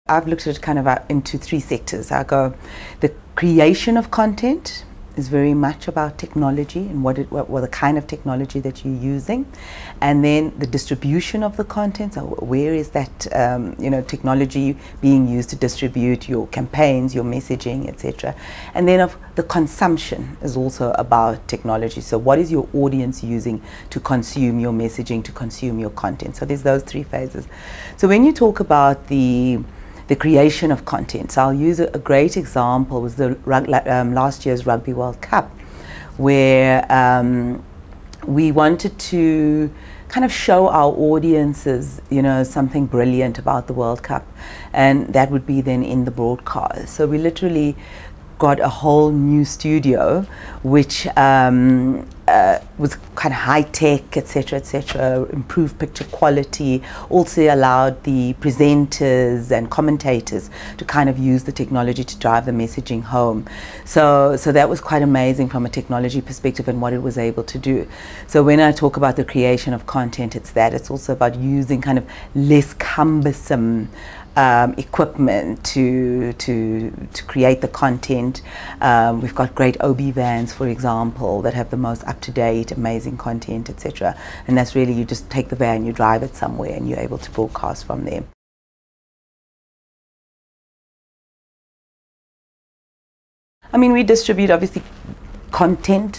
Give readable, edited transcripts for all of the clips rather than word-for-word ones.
I've looked at it kind of into three sectors. I go, the creation of content is very much about technology and what the kind of technology that you're using, and then the distribution of the content. So where is that technology being used to distribute your campaigns, your messaging, etc. And then of the consumption is also about technology. So what is your audience using to consume your messaging, to consume your content? So there's those three phases. So when you talk about the creation of content. So I'll use a great example was the last year's Rugby World Cup, where we wanted to kind of show our audiences, something brilliant about the World Cup, and that would be then in the broadcast. So we literally got a whole new studio, which was kind of high tech, etc., improved picture quality, also allowed the presenters and commentators to kind of use the technology to drive the messaging home. So that was quite amazing from a technology perspective and what it was able to do. So when I talk about the creation of content, it's also about using kind of less cumbersome equipment to create the content. We've got great OB vans, for example, that have the most up-to-date, amazing content, etc. And that's really, you just take the van, you drive it somewhere, and you're able to broadcast from there. I mean, we distribute obviously content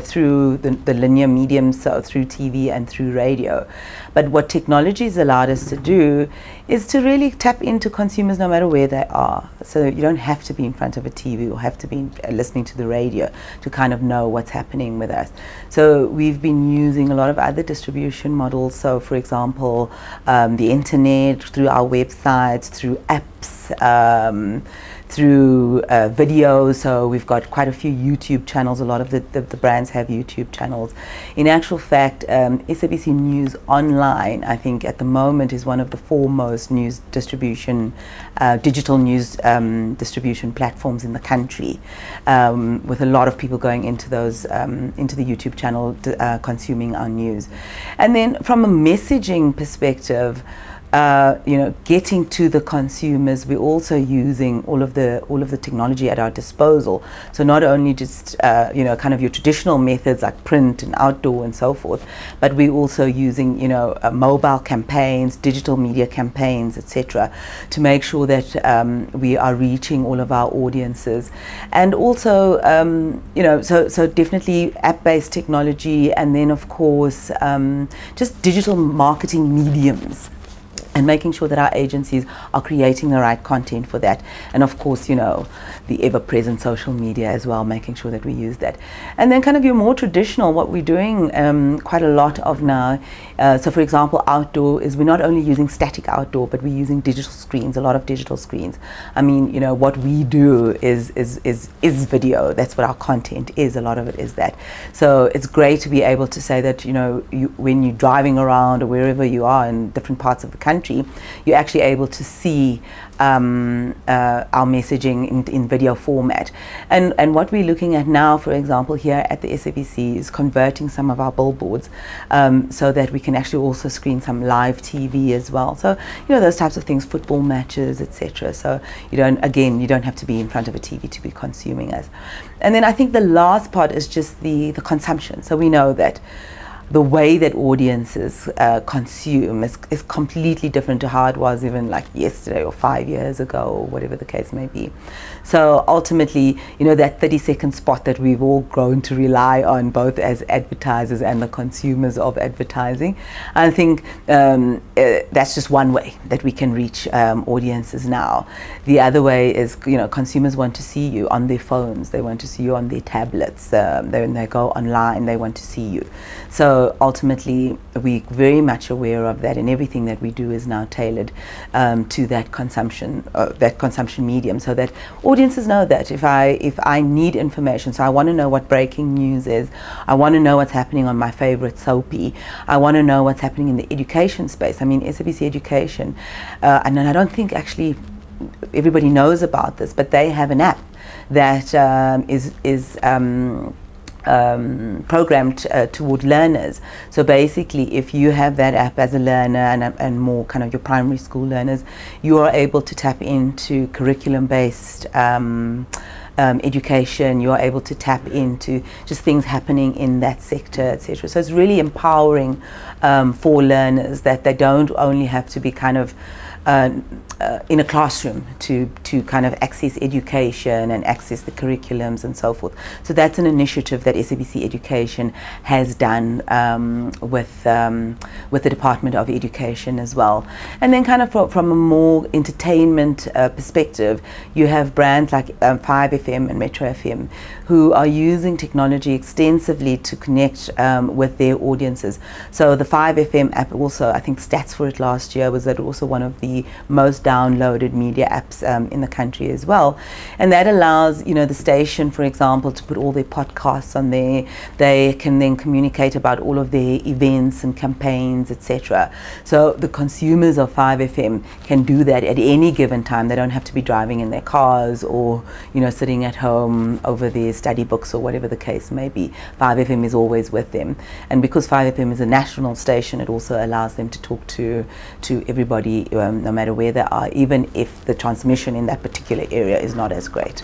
through the linear mediums, so through TV and through radio. But what technology has allowed us to do is to really tap into consumers no matter where they are. So you don't have to be in front of a TV or have to be listening to the radio to kind of know what's happening with us. So we've been using a lot of other distribution models. So for example, the internet, through our websites, through apps, through videos. So we've got quite a few YouTube channels. A lot of the brands have YouTube channels. In actual fact, SABC News Online, I think at the moment, is one of the foremost news distribution, digital news distribution platforms in the country, with a lot of people going into those, into the YouTube channel, consuming our news. And then from a messaging perspective, getting to the consumers, we're also using all of the technology at our disposal. So not only just kind of your traditional methods like print and outdoor and so forth, but we're also using mobile campaigns, digital media campaigns, etc., to make sure that we are reaching all of our audiences. And also so definitely app-based technology, and then of course just digital marketing mediums, and making sure that our agencies are creating the right content for that. And of course, the ever-present social media as well, making sure that we use that. And then kind of your more traditional, what we're doing quite a lot of now, so for example, outdoor is we're not only using static outdoor, but we're using digital screens, a lot of digital screens. I mean, what we do is video. That's what our content is. A lot of it is that. So it's great to be able to say that, when you're driving around or wherever you are in different parts of the country, you're actually able to see our messaging in video format. And what we're looking at now, for example, here at the SABC, is converting some of our billboards so that we can actually also screen some live TV as well. So, those types of things, football matches, etc. So you don't have to be in front of a TV to be consuming us. And then I think the last part is just the consumption. So we know that the way that audiences consume is completely different to how it was even like yesterday or 5 years ago or whatever the case may be. So ultimately, that 30-second spot that we've all grown to rely on, both as advertisers and the consumers of advertising, I think that's just one way that we can reach audiences now. The other way is, consumers want to see you on their phones, they want to see you on their tablets, when they go online, they want to see you. So ultimately, we're very much aware of that, and everything that we do is now tailored to that consumption medium, so that audiences know that if I need information, so I want to know what breaking news is, I want to know what's happening on my favorite soapy, I want to know what's happening in the education space. I mean, SABC Education, and I don't think actually everybody knows about this, but they have an app that is programmed toward learners. So basically, if you have that app as a learner and more kind of your primary school learners, you are able to tap into curriculum-based education. You are able to tap into just things happening in that sector, etc. So it's really empowering for learners, that they don't only have to be kind of in a classroom to kind of access education and access the curriculums and so forth. So that's an initiative that SABC Education has done with the Department of Education as well. And then kind of from a more entertainment perspective, you have brands like 5FM and Metro FM who are using technology extensively to connect with their audiences. So the 5FM app also, I think stats for it last year was that also one of the most downloaded media apps in the country as well. And that allows, you know, the station, for example, to put all their podcasts on there. They can then communicate about all of their events and campaigns, etc. So the consumers of 5FM can do that at any given time. They don't have to be driving in their cars or, you know, sitting at home over their study books or whatever the case may be. 5FM is always with them. And because 5FM is a national station, it also allows them to talk to everybody, no matter where they are, even if the transmission in that particular area is not as great.